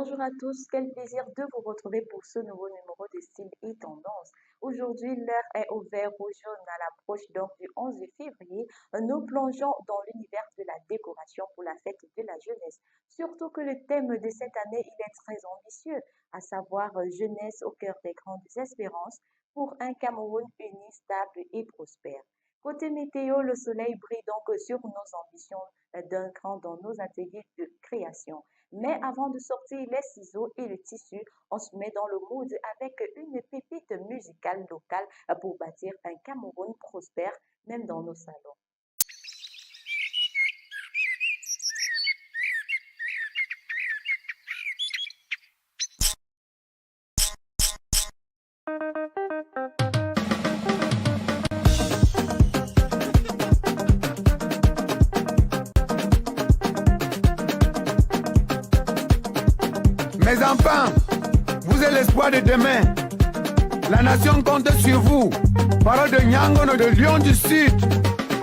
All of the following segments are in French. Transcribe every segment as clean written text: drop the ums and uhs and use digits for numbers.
Bonjour à tous, quel plaisir de vous retrouver pour ce nouveau numéro de Style et Tendance. Aujourd'hui, l'heure est au vert au jaune à l'approche donc du 11 février. Nous plongeons dans l'univers de la décoration pour la fête de la jeunesse. Surtout que le thème de cette année, il est très ambitieux, à savoir jeunesse au cœur des grandes espérances pour un Cameroun uni, stable et prospère. Côté météo, le soleil brille donc sur nos ambitions d'un cran dans nos ateliers de création. Mais avant de sortir les ciseaux et le tissu, on se met dans le mood avec une pépite musicale locale pour bâtir un Cameroun prospère, même dans nos salons. Mes enfants, vous êtes l'espoir de demain. La nation compte sur vous. Parole de Nyangono de Lion du Sud.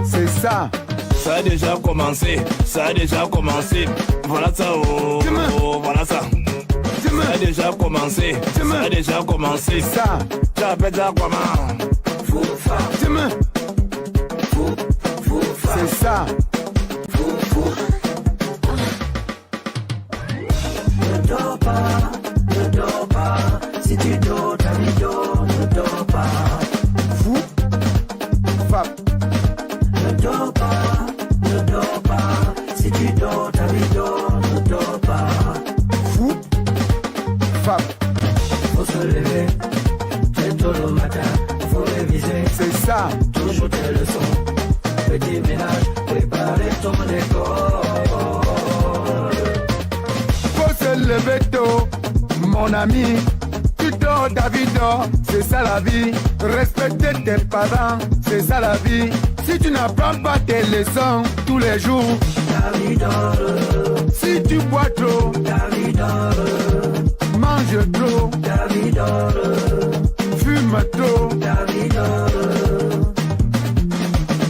C'est ça. Ça a déjà commencé, ça a déjà commencé. Voilà ça, oh, oh, voilà ça. Ça a déjà commencé, ça a déjà commencé. Ça. Tu appelles ça comment? Foufa. C'est ça. Ne dors pas, si tu dors, ta vie dort, ne dors pas. Fou. Fap. Ne dors pas, si tu dors, ta vie dort, ne dors pas. Fou. Fap. Faut se lever, très tôt le matin, faut réviser. C'est ça. Toujours tes leçons, petit ménage, préparer ton école. Faut se lever tôt, mon ami. Tu dors, David dort, c'est ça la vie. Respecter tes parents, c'est ça la vie. Si tu n'apprends pas tes leçons tous les jours, Ta vie dort, si tu bois trop, ta vie dort, mange trop, ta vie dort, fume trop, ta vie dort.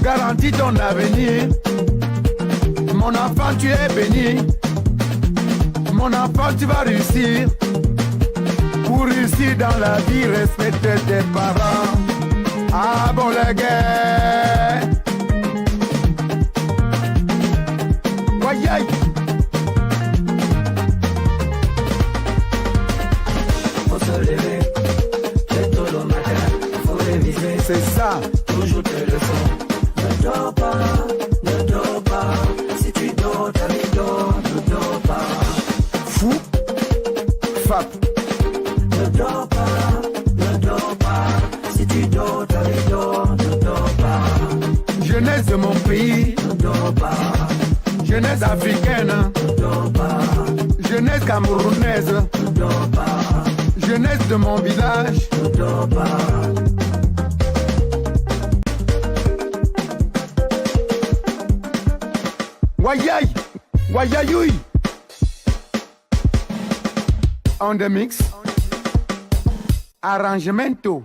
garantis ton avenir. Mon enfant, tu es béni. Mon enfant, tu vas réussir. Pour réussir dans la vie, respecte tes parents. Ah bon les gars. Voyez. Faut se lever, très tôt le matin, faut réviser. C'est ça. Toujours tes leçons. Ne dors pas, si tu dors, ta vie dort, ne dors pas. Fou. Fap. Ne dors pas, si tu dors, ta vie dort, ne dors pas. Jeunesse de mon pays. Ne dors pas, Jeunesse africaine. ne dors pas, Jeunesse camerounaise. ne dors pas, Jeunesse de mon village. ne dors pas. Wayay. Wayayoui. On the mix. Arrangemento.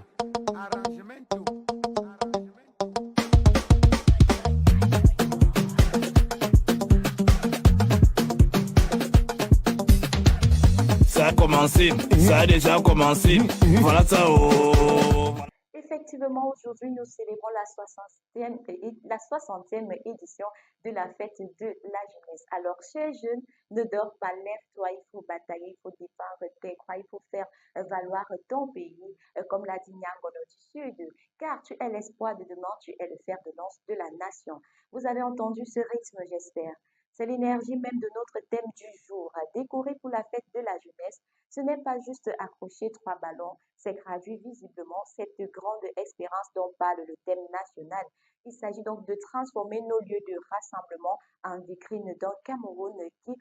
Ça a commencé, ça a déjà commencé. Voilà ça, oh. Effectivement, aujourd'hui, nous célébrons la 60e édition de la fête de la jeunesse. Alors, chers jeunes, ne dors pas, lève-toi, il faut batailler, il faut défendre tes droits, il faut faire valoir ton pays, comme l'a dit Nyangono du Sud, car tu es l'espoir de demain, tu es le fer de lance de la nation. Vous avez entendu ce rythme, j'espère. C'est l'énergie même de notre thème du jour, décoré pour la fête de la jeunesse. Ce n'est pas juste accrocher trois ballons, c'est graduer visiblement cette grande espérance dont parle le thème national. Il s'agit donc de transformer nos lieux de rassemblement en vitrine d'un Cameroun qui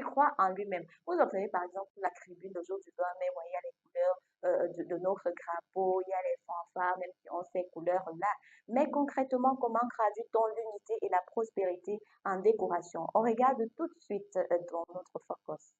croit en lui-même. Vous observez par exemple la tribune le jour du 20 mai, où il y a les couleurs de notre drapeau, il y a les fanfares, même si on ces couleurs-là. Mais concrètement, comment traduit-on l'unité et la prospérité en décoration? On regarde tout de suite dans notre focus.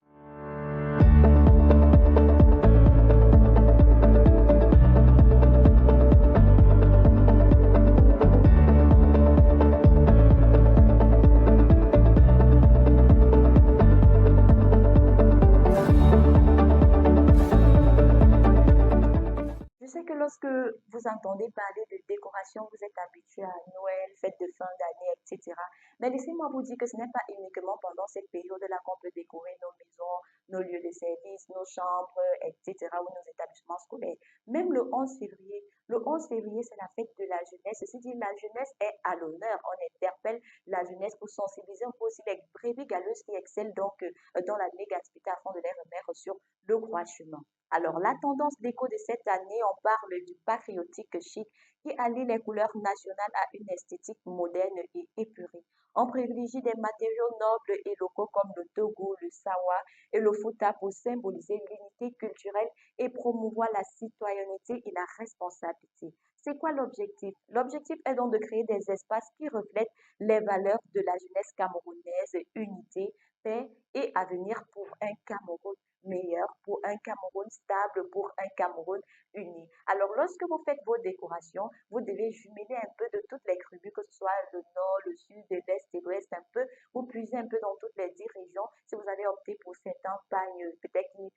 lorsque vous entendez parler de décoration, vous êtes habitué à Noël, fête de fin d'année, etc. Mais laissez-moi vous dire que ce n'est pas uniquement pendant cette période-là qu'on peut décorer nos maisons, nos lieux de service, nos chambres, etc. ou nos établissements scolaires. Même le 11 février. Le 11 février, c'est la fête de la jeunesse. Ceci dit, la jeunesse est à l'honneur. On interpelle la jeunesse pour sensibiliser un peu aussi les brebis galeuses qui excellent donc dans la négativité afin de les remettre sur le droit chemin. Alors, la tendance déco de cette année, on parle du patriotique chic qui allie les couleurs nationales à une esthétique moderne et épurée. On privilégie des matériaux nobles et locaux comme le togo, le sawa et le futa pour symboliser l'unité culturelle et promouvoir la citoyenneté et la responsabilité. C'est quoi l'objectif? L'objectif est donc de créer des espaces qui reflètent les valeurs de la jeunesse camerounaise, unité, paix et avenir pour un Cameroun meilleur, pour un Cameroun stable, pour un Cameroun uni. Alors, lorsque vous faites vos décorations, vous devez jumeler un peu de toutes les tribus, que ce soit le nord, le sud, l'est et l'ouest, un peu, vous puisez un peu dans toutes les 10 régions. Si vous avez opté pour certains pagnes, peut-être qui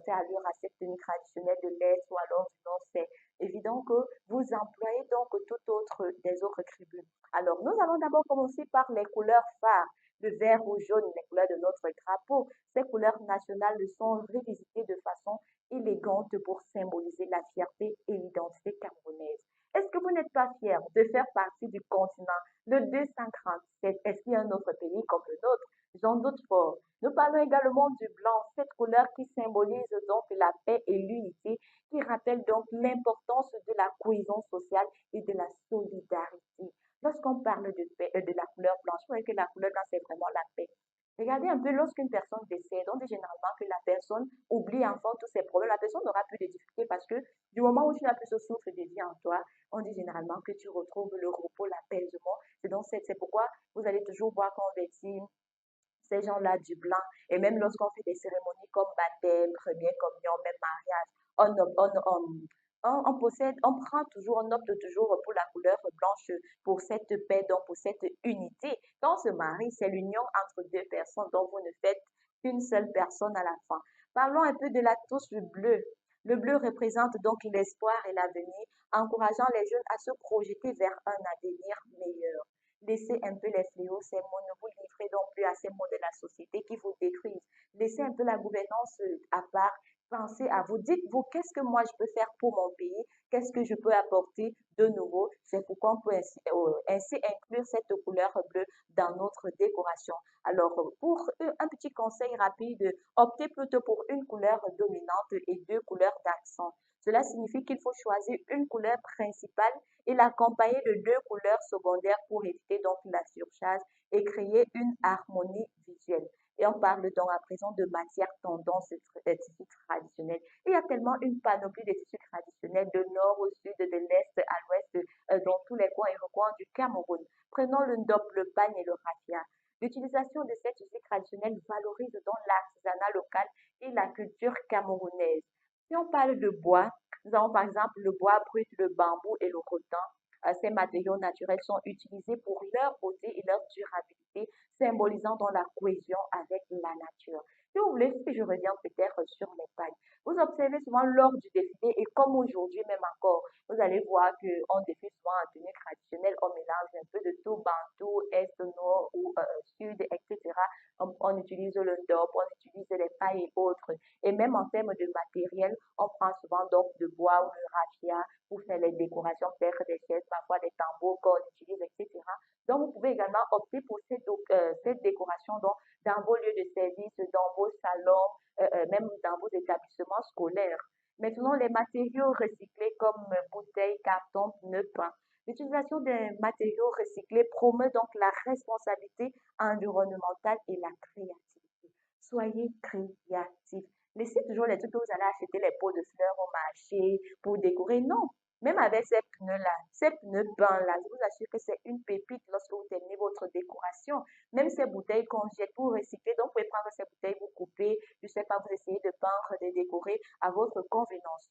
fait allure à cette tenue traditionnelle de l'est ou alors du nord, c'est évident que vous employez donc tout autre des autres tribus. Alors, nous allons d'abord commencer par les couleurs phares. Le vert ou jaune, les couleurs de notre drapeau. Ces couleurs nationales sont revisitées de façon élégante pour symboliser la fierté et l'identité camerounaise. Est-ce que vous n'êtes pas fier de faire partie du continent le 237? Est-ce qu'il y a un autre pays comme le nôtre? J'en doute fort. Nous parlons également du blanc, cette couleur qui symbolise donc la paix et l'unité, qui rappelle donc l'importance de la cohésion sociale et de la solidarité. Lorsqu'on parle de la couleur blanche, vous voyez que la couleur blanche, c'est vraiment la paix. Regardez un peu lorsqu'une personne décède, on dit généralement que la personne oublie enfin tous ses problèmes. La personne n'aura plus de difficultés parce que du moment où tu n'as plus ce souffle de vie en toi, on dit généralement que tu retrouves le repos, l'apaisement. C'est pourquoi vous allez toujours voir qu'on vêtit ces gens-là du blanc. Et même lorsqu'on fait des cérémonies comme baptême, première communion, même mariage, on prend toujours, on opte toujours pour la couleur blanche, pour cette paix, donc pour cette unité. Quand on se marie, c'est l'union entre deux personnes, donc vous ne faites qu'une seule personne à la fin. Parlons un peu de la touche bleue. Le bleu représente donc l'espoir et l'avenir, encourageant les jeunes à se projeter vers un avenir meilleur. Laissez un peu les fléaux, ces mots, ne vous livrez donc plus à ces mots de la société qui vous détruisent. Laissez un peu la gouvernance à part. Pensez à vous. Dites-vous, qu'est-ce que moi je peux faire pour mon pays? Qu'est-ce que je peux apporter de nouveau? C'est pourquoi on peut ainsi inclure cette couleur bleue dans notre décoration. Alors, pour un petit conseil rapide, optez plutôt pour une couleur dominante et deux couleurs d'accent. Cela signifie qu'il faut choisir une couleur principale et l'accompagner de deux couleurs secondaires pour éviter donc la surcharge et créer une harmonie visuelle. Et on parle donc à présent de matières tendances tissus traditionnels. Il y a tellement une panoplie de tissus traditionnels de nord au sud, de l'est à l'ouest, dans tous les coins et recoins du Cameroun. Prenons le ndop, le pagne et le raffia. L'utilisation de ces tissus traditionnels valorise donc l'artisanat local et la culture camerounaise. Si on parle de bois, nous avons par exemple le bois brut, le bambou et le rotin. Ces matériaux naturels sont utilisés pour leur beauté et leur durabilité, symbolisant dans la cohésion avec la nature. Si vous voulez que je revienne peut-être sur les pagnes, vous observez souvent lors du défilé et comme aujourd'hui même encore, vous allez voir qu'on défile souvent en tenue traditionnelle, on mélange un peu de tout, bantou, est, nord ou sud, etc. On utilise le ndop, on utilise les pailles et autres. Et même en termes de matériel, on prend souvent donc de bois ou de raffia pour faire les décorations, faire des chaises, parfois des tambours qu'on utilise, etc. Donc, vous pouvez également opter pour cette décoration donc, dans vos lieux de service, dans vos salons, même dans vos établissements scolaires. Maintenant, les matériaux recyclés comme bouteilles, cartons, pneus, pain. L'utilisation des matériaux recyclés promeut donc la responsabilité environnementale et la créativité. Soyez créatifs. Laissez toujours les trucs que vous allez acheter, les pots de fleurs au marché pour décorer. Non, même avec ces pneus-là, ces pneus peints-là, je vous assure que c'est une pépite lorsque vous terminez votre décoration. Même ces bouteilles qu'on jette pour recycler, donc vous pouvez prendre ces bouteilles, vous couper, je ne sais pas, vous essayez de peindre, de décorer à votre convenance.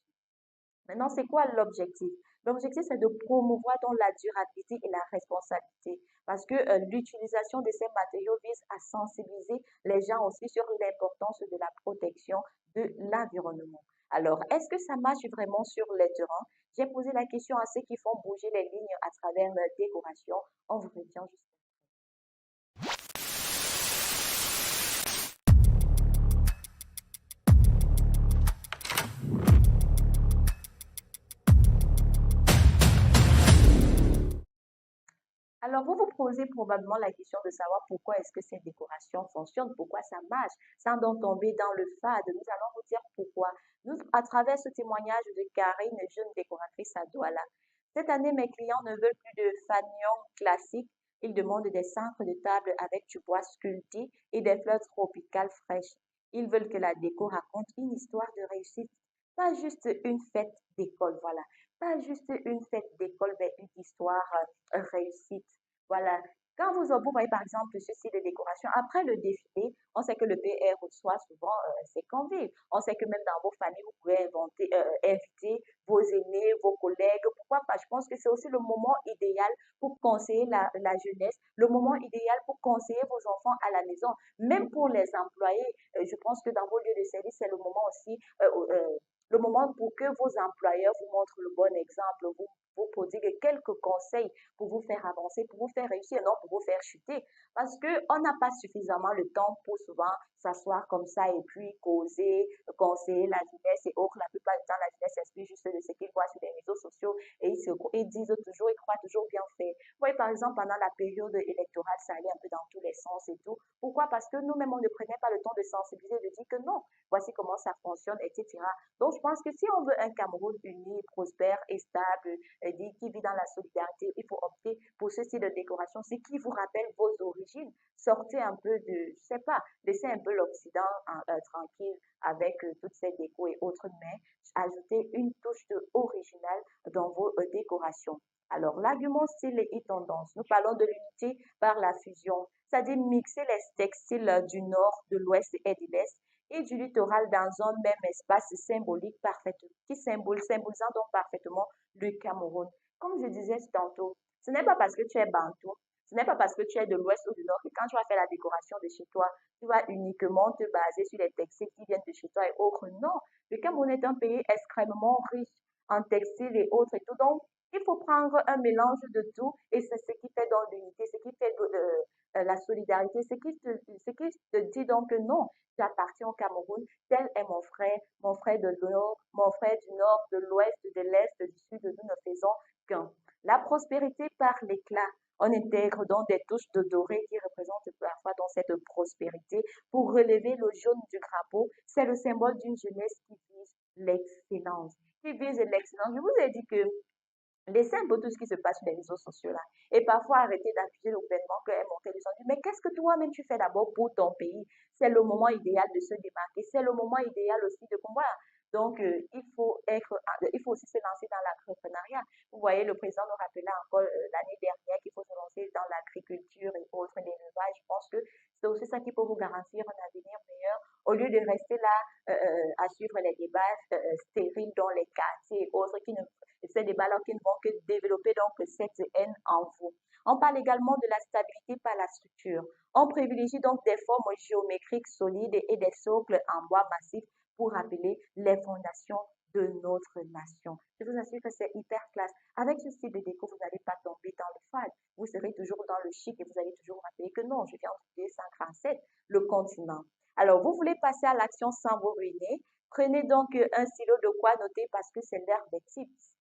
Maintenant, c'est quoi l'objectif? L'objectif, c'est de promouvoir donc la durabilité et la responsabilité parce que l'utilisation de ces matériaux vise à sensibiliser les gens aussi sur l'importance de la protection de l'environnement. Alors, est-ce que ça marche vraiment sur le terrain? J'ai posé la question à ceux qui font bouger les lignes à travers la décoration. On vous retient juste. Alors, vous vous posez probablement la question de savoir pourquoi est-ce que ces décorations fonctionnent, pourquoi ça marche, sans donc tomber dans le fade. Nous allons vous dire pourquoi. Nous, à travers ce témoignage de Karine, jeune décoratrice à Douala. Cette année, mes clients ne veulent plus de fanions classiques. Ils demandent des cintres de table avec du bois sculpté et des fleurs tropicales fraîches. Ils veulent que la déco raconte une histoire de réussite, pas juste une fête d'école, voilà. Pas juste une fête d'école, mais une histoire réussite. Voilà. Quand vous voyez par exemple ce style de décoration, après le défilé, on sait que le PR reçoit souvent ses convives. On sait que même dans vos familles, vous pouvez inviter vos aînés, vos collègues. Pourquoi pas? Je pense que c'est aussi le moment idéal pour conseiller la jeunesse, le moment idéal pour conseiller vos enfants à la maison. Même pour les employés, je pense que dans vos lieux de service, c'est le moment aussi, le moment pour que vos employeurs vous montrent le bon exemple, vous prodiguent quelques conseils pour vous faire avancer, pour vous faire réussir, non pour vous faire chuter. Parce qu'on n'a pas suffisamment le temps pour souvent s'asseoir comme ça et puis causer, conseiller la jeunesse et autres. La plupart du temps, la jeunesse s'inspire juste de ce qu'ils voient sur les réseaux sociaux et ils disent toujours, ils croient toujours bien faire. Vous voyez, par exemple, pendant la période électorale, ça allait un peu dans tous les sens et tout. Pourquoi? Parce que nous-mêmes, on ne prenait pas le temps de sensibiliser, de dire que non, voici comment ça fonctionne, etc. Donc, je pense que si on veut un Cameroun uni, prospère et stable, qui vit dans la solidarité, il faut opter pour ce style de décoration, c'est qui vous rappelle vos origines. Sortez un peu de, je sais pas, laissez un peu l'Occident tranquille avec toutes ces décos et autres, mais ajoutez une touche de originale dans vos décorations. Alors, l'argument style et tendance. Nous parlons de l'unité par la fusion, c'est-à-dire mixer les textiles du nord, de l'ouest et de l'est et du littoral dans un même espace symbolique parfaitement, symbolisant donc parfaitement le Cameroun. Comme je disais tantôt, ce n'est pas parce que tu es bantou, ce n'est pas parce que tu es de l'ouest ou du nord que quand tu vas faire la décoration de chez toi, tu vas uniquement te baser sur les textiles qui viennent de chez toi et autres. Non, le Cameroun est un pays extrêmement riche en textiles et autres et tout. Donc, il faut prendre un mélange de tout et c'est ce qui fait donc l'unité, ce qui fait la solidarité, ce qui te dit donc que non, tu appartiens au Cameroun, tel est mon frère de nord, mon frère du nord, de l'ouest, de l'est, du sud, nous ne faisons qu'un. La prospérité par l'éclat. On intègre donc des touches de doré qui représentent parfois dans cette prospérité pour relever le jaune du drapeau. C'est le symbole d'une jeunesse qui vise l'excellence. Qui vise l'excellence. Je vous ai dit que laissez un peu tout ce qui se passe sur les réseaux sociaux là. Et parfois arrêter d'accuser le gouvernement qu'elle montait les gens. Mais qu'est-ce que toi-même tu fais d'abord pour ton pays? C'est le moment idéal de se démarquer. C'est le moment idéal aussi de pouvoir. Donc, il faut aussi se lancer dans l'entrepreneuriat. Vous voyez, le président nous rappelait encore l'année dernière qu'il faut se lancer dans l'agriculture et autres, l'élevage. Je pense que c'est aussi ça qui peut vous garantir un avenir meilleur au lieu de rester là à suivre les débats stériles dans les quartiers et autres qui ne ces débats-là qui ne vont que développer donc cette haine en vous. On parle également de la stabilité par la structure. On privilégie donc des formes géométriques solides et des socles en bois massif pour rappeler les fondations de notre nation. Je vous assure que c'est hyper classe. Avec ce style de déco, vous n'allez pas tomber dans le fade. Vous serez toujours dans le chic et vous allez toujours rappeler que non, je viens de 137, le continent. Alors, vous voulez passer à l'action sans vous ruiner? Prenez donc un stylo de quoi noter parce que c'est l'heure des tips.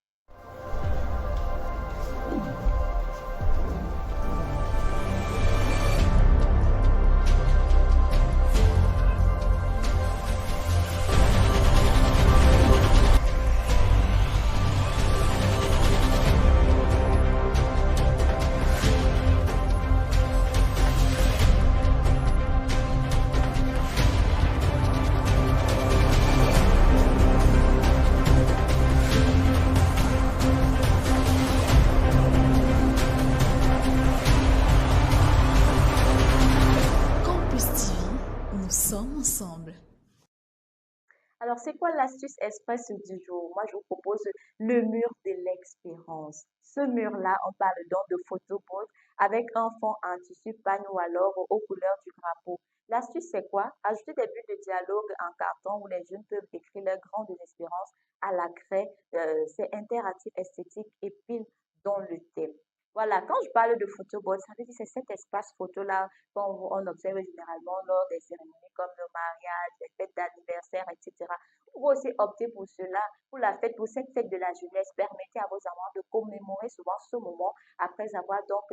Campus TV, nous sommes ensemble. Alors, c'est quoi l'astuce express du jour? Moi, je vous propose le mur de l'expérience. Ce mur-là, on parle donc de photo booth avec un fond en tissu panne ou alors aux couleurs du drapeau. L'astuce, c'est quoi? Ajouter des bulles de dialogue en carton où les jeunes peuvent écrire leur grande désespérance à la craie. C'est interactif, esthétique et pile dans le thème. Voilà, quand je parle de photoboard, ça veut dire que c'est cet espace photo-là qu'on observe généralement lors des cérémonies comme le mariage, les fêtes d'anniversaire, etc. Vous pouvez aussi opter pour cela, pour la fête, pour cette fête de la jeunesse. Permettez à vos enfants de commémorer souvent ce moment après avoir donc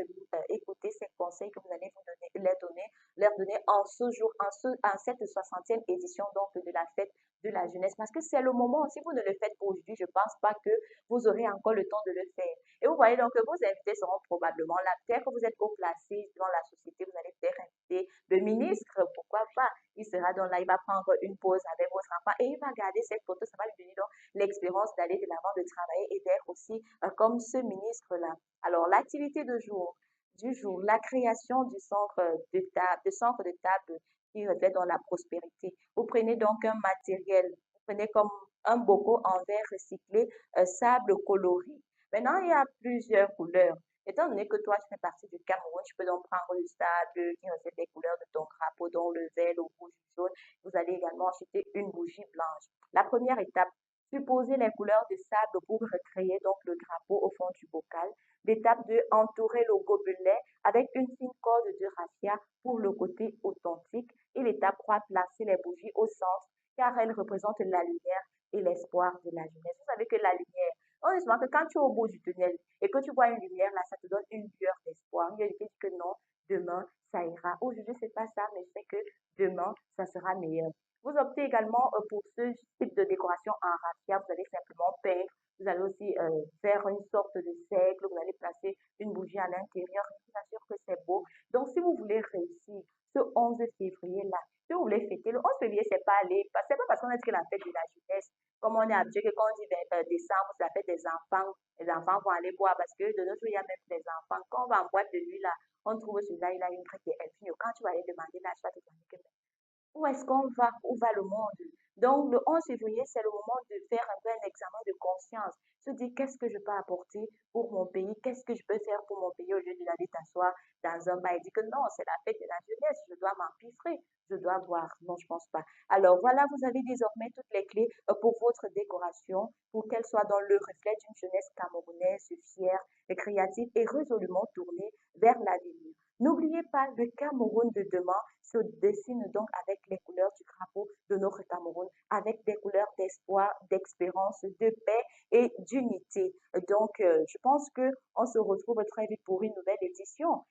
écouté ces conseils que vous allez leur donner en ce jour, en cette 60e édition donc de la fête de la jeunesse. Parce que c'est le moment, si vous ne le faites pas aujourd'hui, je ne pense pas que vous aurez encore le temps de le faire. Et vous voyez donc que vos invités seront probablement là. Peut-être que vous êtes haut placé dans la société, vous allez peut-être inviter le ministre, pourquoi pas. Il sera donc là, il va prendre une pause avec votre enfant et il va garder cette photo. Ça va lui donner donc l'expérience d'aller de l'avant, de travailler et d'être aussi comme ce ministre-là. Alors, l'activité du jour, la création du centre de table qui reflète dans la prospérité. Vous prenez donc un matériel, vous prenez comme un bocal en verre recyclé, sable coloré. Maintenant, il y a plusieurs couleurs. Étant donné que toi, tu fais partie du Cameroun, tu peux donc prendre le sable qui reflète les couleurs de ton drapeau, dont le vert, le rouge, le jaune. Vous allez également acheter une bougie blanche. La première étape, supposer les couleurs de sable pour recréer donc le drapeau au fond du bocal. L'étape 2, entourer le gobelet avec une fine corde de raffia pour le côté authentique. Et l'étape 3, placer les bougies au centre car elles représentent la lumière et l'espoir de la jeunesse. Vous savez que la lumière, on dit souvent que quand tu es au bout du tunnel et que tu vois une lumière là, ça te donne une lueur d'espoir. Il y a des qui disent que non, demain, ça ira. Aujourd'hui, c'est pas ça, mais je sais que demain, ça sera meilleur. Vous optez également pour ce type de décoration en raffia. Vous allez simplement peindre. Vous allez aussi faire une sorte de cercle. Vous allez placer une bougie à l'intérieur. Je vous assure que c'est beau. Donc, si vous voulez réussir ce 11 février-là, si vous voulez fêter, le 11 février, c'est pas aller, c'est pas parce qu'on a dit que la fête de la jeunesse, comme on est habitué que quand on dit décembre, c'est la fête des enfants, les enfants vont aller boire parce que de nos jours, il y a même des enfants. Quand on va en boîte de nuit, là, on trouve celui-là, il a une traite de Quand tu vas aller demander là, tu vas te demander que où est-ce qu'on va, où va le monde? Donc, le 11 février, c'est le moment de faire un peu un examen de conscience. Se dire qu'est-ce que je peux apporter pour mon pays, qu'est-ce que je peux faire pour mon pays au lieu d'aller t'asseoir dans un bar et dire que non, c'est la fête de la jeunesse, je dois m'empiffrer, je dois boire. Non, je pense pas. Alors voilà, vous avez désormais toutes les clés pour votre décoration, pour qu'elle soit dans le reflet d'une jeunesse camerounaise fière, créative et résolument tournée vers l'avenir. N'oubliez pas, le Cameroun de demain se dessine donc avec les couleurs du drapeau de notre Cameroun, avec des couleurs d'espoir, d'espérance, de paix et d'unité. Donc, je pense que on se retrouve très vite pour une nouvelle édition.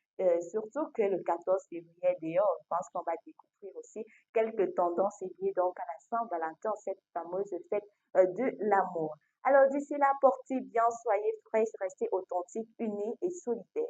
Surtout que le 14 février d'ailleurs, je pense qu'on va découvrir aussi quelques tendances liées donc à la Saint-Valentin, cette fameuse fête de l'amour. Alors d'ici là, portez bien, soyez frais, restez authentiques, unis et solidaires.